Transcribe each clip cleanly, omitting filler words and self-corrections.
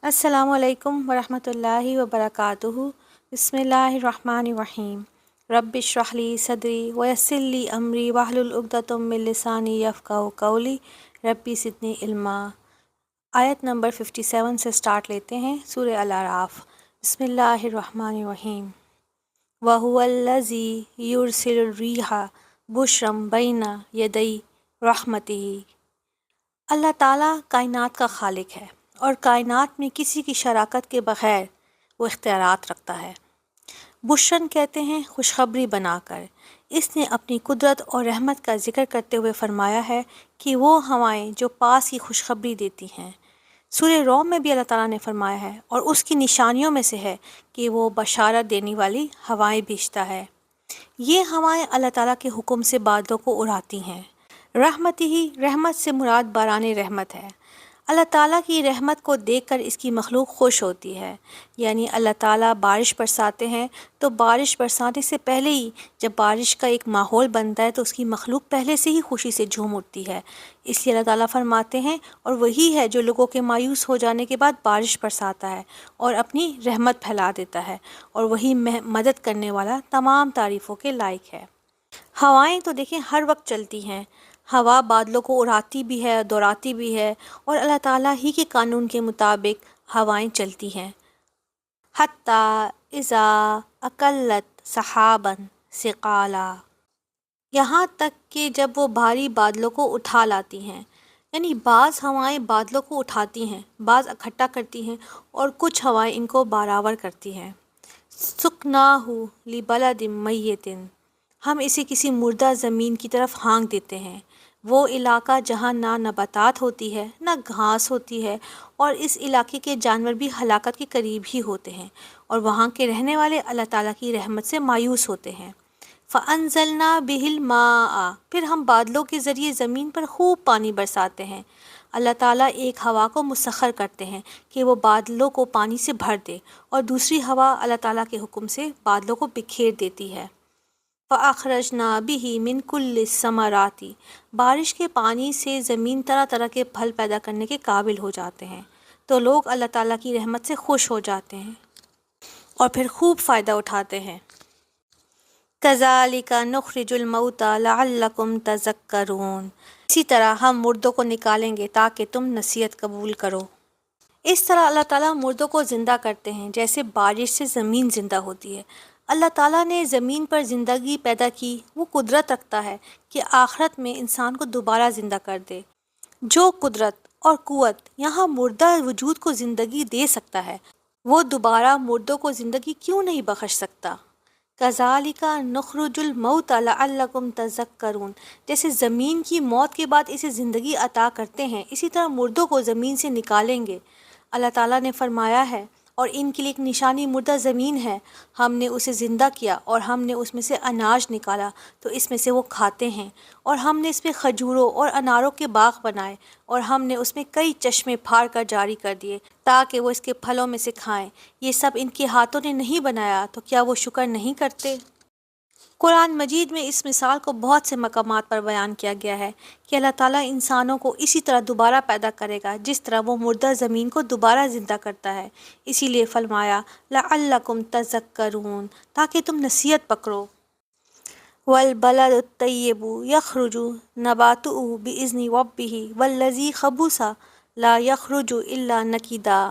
السلام علیکم ورحمۃ اللہ وبرکاتہ۔ بسم اللہ الرحمن الرحیم۔ رب اشرح لی صدری ویسر لی امری واحلل عقدۃ من لسانی یفقہوا قولی ربی زدنی علما۔ آیت نمبر 57 سے سٹارٹ لیتے ہیں، سورہ الاعراف۔ بسم اللہ الرحمن الرحیم۔ وَهُوَ الَّذِي يُرْسِلُ الرِّيحَ بُشْرًا بَيْنَ يَدَيْ رَحْمَتِهِ۔ اللہ تعالیٰ کائنات کا خالق ہے اور کائنات میں کسی کی شراکت کے بغیر وہ اختیارات رکھتا ہے۔ بشرن کہتے ہیں خوشخبری بنا کر۔ اس نے اپنی قدرت اور رحمت کا ذکر کرتے ہوئے فرمایا ہے کہ وہ ہوائیں جو پاس کی خوشخبری دیتی ہیں۔ سورہ روم میں بھی اللہ تعالیٰ نے فرمایا ہے اور اس کی نشانیوں میں سے ہے کہ وہ بشارت دینے والی ہوائیں بھیجتا ہے۔ یہ ہوائیں اللہ تعالیٰ کے حکم سے بادلوں کو اڑاتی ہیں۔ رحمتہ، رحمت سے مراد باران رحمت ہے۔ اللہ تعالیٰ کی رحمت کو دیکھ کر اس کی مخلوق خوش ہوتی ہے، یعنی اللہ تعالیٰ بارش برساتے ہیں تو بارش برسانے سے پہلے ہی جب بارش کا ایک ماحول بنتا ہے تو اس کی مخلوق پہلے سے ہی خوشی سے جھوم اٹھتی ہے۔ اس لیے اللہ تعالیٰ فرماتے ہیں اور وہی ہے جو لوگوں کے مایوس ہو جانے کے بعد بارش برساتا ہے اور اپنی رحمت پھیلا دیتا ہے، اور وہی مدد کرنے والا تمام تعریفوں کے لائق ہے۔ ہوائیں تو دیکھیں ہر وقت چلتی ہیں۔ ہوا بادلوں کو اڑاتی بھی ہے، دوڑاتی بھی ہے، اور اللہ تعالیٰ ہی کے قانون کے مطابق ہوائیں چلتی ہیں۔ حتیٰ اذا اقلت سحابا ثقالا، یہاں تک کہ جب وہ بھاری بادلوں کو اٹھا لاتی ہیں، یعنی بعض ہوائیں بادلوں کو اٹھاتی ہیں، بعض اکٹھا کرتی ہیں، اور کچھ ہوائیں ان کو برابر کرتی ہیں۔ سقناہ لبلد میت، ہم اسے کسی مردہ زمین کی طرف ہانک دیتے ہیں۔ وہ علاقہ جہاں نہ نباتات ہوتی ہے نہ گھاس ہوتی ہے، اور اس علاقے کے جانور بھی ہلاکت کے قریب ہی ہوتے ہیں، اور وہاں کے رہنے والے اللہ تعالیٰ کی رحمت سے مایوس ہوتے ہیں۔ فَأَنزَلْنَا بِهِ الْمَاءَ، پھر ہم بادلوں کے ذریعے زمین پر خوب پانی برساتے ہیں۔ اللہ تعالیٰ ایک ہوا کو مسخر کرتے ہیں کہ وہ بادلوں کو پانی سے بھر دے، اور دوسری ہوا اللہ تعالیٰ کے حکم سے بادلوں کو بکھیر دیتی ہے۔ فَأَخْرَجْنَا بِهِ مِنْ كُلِّ الثَّمَرَاتِ، بارش کے پانی سے زمین طرح طرح کے پھل پیدا کرنے کے قابل ہو جاتے ہیں، تو لوگ اللہ تعالیٰ کی رحمت سے خوش ہو جاتے ہیں اور پھر خوب فائدہ اٹھاتے ہیں۔ كَذَلِكَ نُخْرِجُ الْمَوْتَى لَعَلَّكُمْ تَذَكَّرُونَ، اسی طرح ہم مردوں کو نکالیں گے تاکہ تم نصیحت قبول کرو۔ اس طرح اللہ تعالیٰ مردوں کو زندہ کرتے ہیں جیسے بارش سے زمین زندہ ہوتی ہے۔ اللہ تعالیٰ نے زمین پر زندگی پیدا کی، وہ قدرت رکھتا ہے کہ آخرت میں انسان کو دوبارہ زندہ کر دے۔ جو قدرت اور قوت یہاں مردہ وجود کو زندگی دے سکتا ہے، وہ دوبارہ مردوں کو زندگی کیوں نہیں بخش سکتا؟ کذالک نخرج الموت لعلکم تذکرون، جیسے زمین کی موت کے بعد اسے زندگی عطا کرتے ہیں، اسی طرح مردوں کو زمین سے نکالیں گے۔ اللہ تعالیٰ نے فرمایا ہے، اور ان کے لیے ایک نشانی مردہ زمین ہے، ہم نے اسے زندہ کیا اور ہم نے اس میں سے اناج نکالا تو اس میں سے وہ کھاتے ہیں، اور ہم نے اس میں کھجوروں اور اناروں کے باغ بنائے، اور ہم نے اس میں کئی چشمے پھاڑ کر جاری کر دیے تاکہ وہ اس کے پھلوں میں سے کھائیں۔ یہ سب ان کے ہاتھوں نے نہیں بنایا، تو کیا وہ شکر نہیں کرتے؟ قرآن مجید میں اس مثال کو بہت سے مقامات پر بیان کیا گیا ہے کہ اللہ تعالیٰ انسانوں کو اسی طرح دوبارہ پیدا کرے گا جس طرح وہ مردہ زمین کو دوبارہ زندہ کرتا ہے۔ اسی لیے فرمایا لعلکم تذکرون، تاکہ تم نصیحت پکڑو۔ والبلد الطیب یخرج نباتہ بإذن ربہ والذی خبث لا یخرج الا نکدا،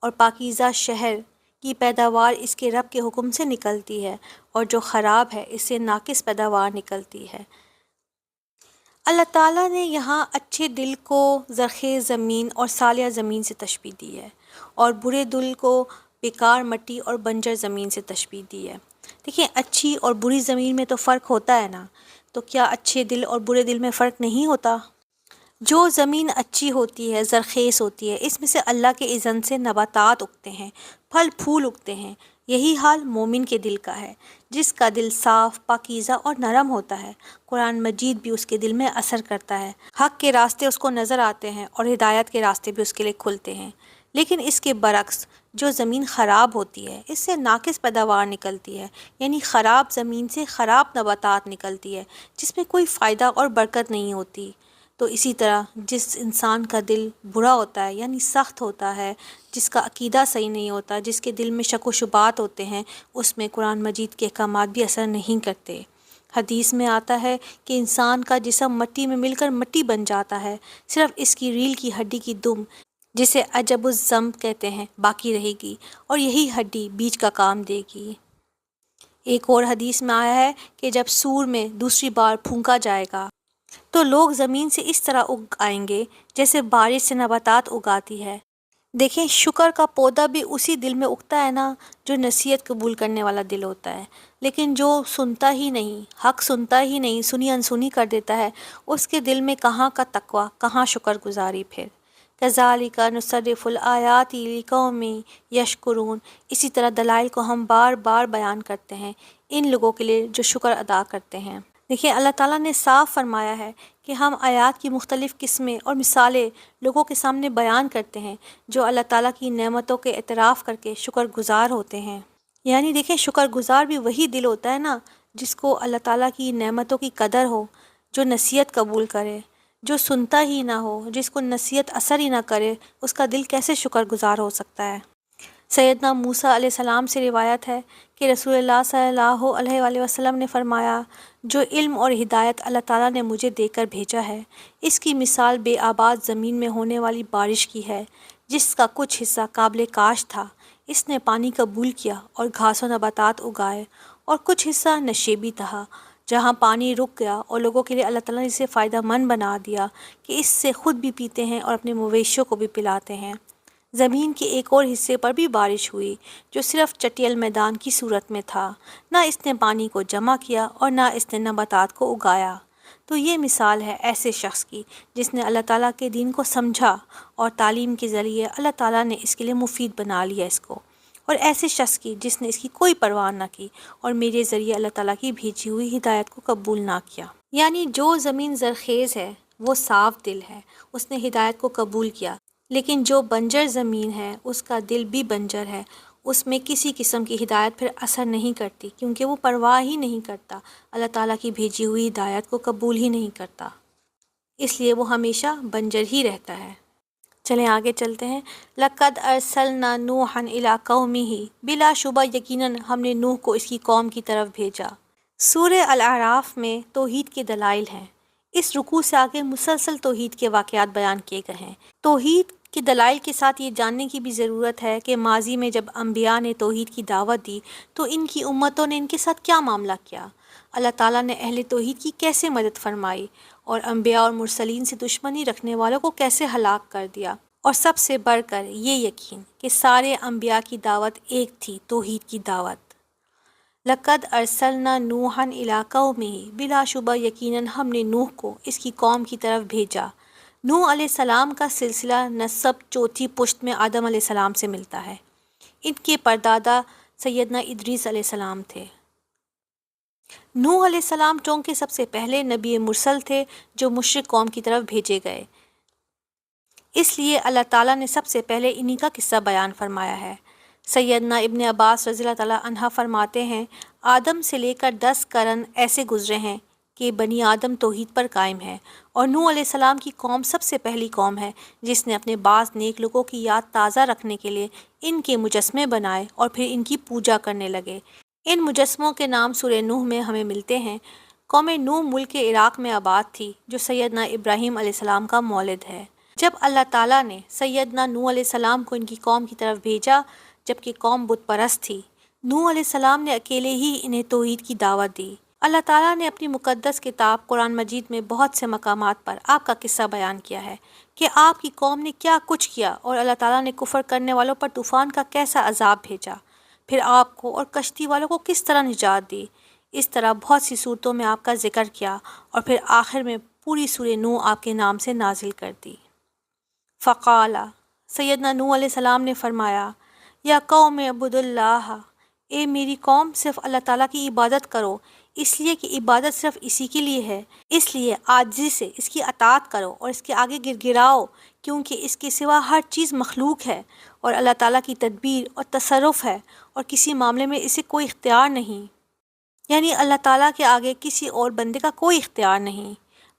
اور پاکیزہ شہر کی پیداوار اس کے رب کے حکم سے نکلتی ہے، اور جو خراب ہے اس سے ناقص پیداوار نکلتی ہے۔ اللہ تعالیٰ نے یہاں اچھے دل کو زرخیز زمین اور صالح زمین سے تشبیہ دی ہے، اور برے دل کو بیکار مٹی اور بنجر زمین سے تشبیہ دی ہے۔ دیکھیں، اچھی اور بری زمین میں تو فرق ہوتا ہے نا، تو کیا اچھے دل اور برے دل میں فرق نہیں ہوتا؟ جو زمین اچھی ہوتی ہے، زرخیز ہوتی ہے، اس میں سے اللہ کے اذن سے نباتات اگتے ہیں، پھل پھول اگتے ہیں۔ یہی حال مومن کے دل کا ہے، جس کا دل صاف، پاکیزہ اور نرم ہوتا ہے۔ قرآن مجید بھی اس کے دل میں اثر کرتا ہے، حق کے راستے اس کو نظر آتے ہیں اور ہدایت کے راستے بھی اس کے لیے کھلتے ہیں۔ لیکن اس کے برعکس جو زمین خراب ہوتی ہے، اس سے ناقص پیداوار نکلتی ہے، یعنی خراب زمین سے خراب نباتات نکلتی ہے جس میں کوئی فائدہ اور برکت نہیں ہوتی۔ تو اسی طرح جس انسان کا دل برا ہوتا ہے یعنی سخت ہوتا ہے، جس کا عقیدہ صحیح نہیں ہوتا، جس کے دل میں شک و شبہات ہوتے ہیں، اس میں قرآن مجید کے احکامات بھی اثر نہیں کرتے۔ حدیث میں آتا ہے کہ انسان کا جسم مٹی میں مل کر مٹی بن جاتا ہے، صرف اس کی ریڑھ کی ہڈی کی دم جسے عجب الذنب کہتے ہیں باقی رہے گی، اور یہی ہڈی بیج کا کام دے گی۔ ایک اور حدیث میں آیا ہے کہ جب سور میں دوسری بار پھونکا جائے گا تو لوگ زمین سے اس طرح اگ آئیں گے جیسے بارش سے نباتات اگاتی ہے۔ دیکھیں، شکر کا پودا بھی اسی دل میں اگتا ہے نا جو نصیحت قبول کرنے والا دل ہوتا ہے، لیکن جو سنتا ہی نہیں، حق سنتا ہی نہیں، سنی انسنی کر دیتا ہے، اس کے دل میں کہاں کا تقویٰ، کہاں شکر گزاری پھر۔ کذالک نصرف الآیات لقوم یشکرون، اسی طرح دلائل کو ہم بار بار بیان کرتے ہیں ان لوگوں کے لیے جو شکر ادا کرتے ہیں۔ دیکھیں، اللہ تعالیٰ نے صاف فرمایا ہے کہ ہم آیات کی مختلف قسمیں اور مثالیں لوگوں کے سامنے بیان کرتے ہیں جو اللہ تعالیٰ کی نعمتوں کے اعتراف کر کے شکر گزار ہوتے ہیں۔ یعنی دیکھیں، شکر گزار بھی وہی دل ہوتا ہے نا جس کو اللہ تعالیٰ کی نعمتوں کی قدر ہو، جو نصیحت قبول کرے، جو سنتا ہی نہ ہو، جس کو نصیحت اثر ہی نہ کرے، اس کا دل کیسے شکر گزار ہو سکتا ہے؟ سیدنا موسیٰ علیہ السلام سے روایت ہے کہ رسول اللہ صلی اللہ علیہ وآلہ وسلم نے فرمایا، جو علم اور ہدایت اللہ تعالیٰ نے مجھے دے کر بھیجا ہے، اس کی مثال بے آباد زمین میں ہونے والی بارش کی ہے، جس کا کچھ حصہ قابل کاشت تھا، اس نے پانی قبول کیا اور گھاس و نباتات اگائے، اور کچھ حصہ نشیبی تھا، جہاں پانی رک گیا اور لوگوں کے لیے اللہ تعالیٰ نے اسے فائدہ مند بنا دیا کہ اس سے خود بھی پیتے ہیں اور اپنے مویشیوں کو بھی پلاتے ہیں۔ زمین کے ایک اور حصے پر بھی بارش ہوئی جو صرف چٹیل میدان کی صورت میں تھا، نہ اس نے پانی کو جمع کیا اور نہ اس نے نباتات کو اگایا۔ تو یہ مثال ہے ایسے شخص کی جس نے اللہ تعالیٰ کے دین کو سمجھا اور تعلیم کے ذریعے اللہ تعالیٰ نے اس کے لیے مفید بنا لیا اس کو، اور ایسے شخص کی جس نے اس کی کوئی پرواہ نہ کی اور میرے ذریعے اللہ تعالیٰ کی بھیجی ہوئی ہدایت کو قبول نہ کیا۔ یعنی جو زمین زرخیز ہے وہ صاف دل ہے، اس نے ہدایت کو قبول کیا، لیکن جو بنجر زمین ہے اس کا دل بھی بنجر ہے، اس میں کسی قسم کی ہدایت پھر اثر نہیں کرتی، کیونکہ وہ پرواہ ہی نہیں کرتا، اللہ تعالیٰ کی بھیجی ہوئی ہدایت کو قبول ہی نہیں کرتا، اس لیے وہ ہمیشہ بنجر ہی رہتا ہے۔ چلیں آگے چلتے ہیں۔ لَقَدْ أَرْسَلْنَا نُوحًا إِلَىٰ قَوْمِهِ، بلا شبہ یقیناً ہم نے نوح کو اس کی قوم کی طرف بھیجا۔ سورہ الاعراف میں توحید کے دلائل ہیں۔ اس رکوع سے آگے مسلسل توحید کے واقعات بیان کیے گئے ہیں۔ توحید کے دلائل کے ساتھ یہ جاننے کی بھی ضرورت ہے کہ ماضی میں جب انبیاء نے توحید کی دعوت دی تو ان کی امتوں نے ان کے ساتھ کیا معاملہ کیا، اللہ تعالیٰ نے اہل توحید کی کیسے مدد فرمائی اور انبیاء اور مرسلین سے دشمنی رکھنے والوں کو کیسے ہلاک کر دیا، اور سب سے بڑھ کر یہ یقین کہ سارے انبیاء کی دعوت ایک تھی، توحید کی دعوت۔ لَقَدْ أَرْسَلْنَا نُوحًا إِلَىٰ قَوْمِهِ، بلا شبہ یقیناً ہم نے نوح کو اس کی قوم کی طرف بھیجا۔ نوح علیہ السلام کا سلسلہ نسب چوتھی پشت میں آدم علیہ السلام سے ملتا ہے۔ ان کے پردادا سیدنا ادریس علیہ السلام تھے۔ نوح علیہ السلام چونکہ سب سے پہلے نبی مرسل تھے جو مشرک قوم کی طرف بھیجے گئے، اس لیے اللہ تعالیٰ نے سب سے پہلے انہی کا قصہ بیان فرمایا ہے۔ سیدنا ابن عباس رضی اللہ تعالیٰ عنہ فرماتے ہیں، آدم سے لے کر 10 قرن ایسے گزرے ہیں کہ بنی آدم توحید پر قائم ہے، اور نوح علیہ السلام کی قوم سب سے پہلی قوم ہے جس نے اپنے بعض نیک لوگوں کی یاد تازہ رکھنے کے لیے ان کے مجسمے بنائے اور پھر ان کی پوجا کرنے لگے۔ ان مجسموں کے نام سورہ نوح میں ہمیں ملتے ہیں۔ قوم نوح ملک عراق میں آباد تھی جو سیدنا ابراہیم علیہ السلام کا مولد ہے۔ جب اللہ تعالیٰ نے سیدنا نوح علیہ السلام کو ان کی قوم کی طرف بھیجا، جبکہ قوم بت پرست تھی، نوح علیہ السلام نے اکیلے ہی انہیں توحید کی دعوت دی۔ اللہ تعالیٰ نے اپنی مقدس کتاب قرآن مجید میں بہت سے مقامات پر آپ کا قصہ بیان کیا ہے کہ آپ کی قوم نے کیا کچھ کیا اور اللہ تعالیٰ نے کفر کرنے والوں پر طوفان کا کیسا عذاب بھیجا، پھر آپ کو اور کشتی والوں کو کس طرح نجات دی۔ اس طرح بہت سی صورتوں میں آپ کا ذکر کیا اور پھر آخر میں پوری سورہ نوح آپ کے نام سے نازل کر دی۔ فقال، سیدنا نوح علیہ السلام نے فرمایا، یا قوم اعبدوا اللہ، اے میری قوم صرف اللہ تعالیٰ کی عبادت کرو، اس لیے کہ عبادت صرف اسی کے لیے ہے، اس لیے عاجزی سے اس کی اطاعت کرو اور اس کے آگے گر گراؤ، کیونکہ اس کے سوا ہر چیز مخلوق ہے اور اللہ تعالیٰ کی تدبیر اور تصرف ہے اور کسی معاملے میں اسے کوئی اختیار نہیں، یعنی اللہ تعالیٰ کے آگے کسی اور بندے کا کوئی اختیار نہیں۔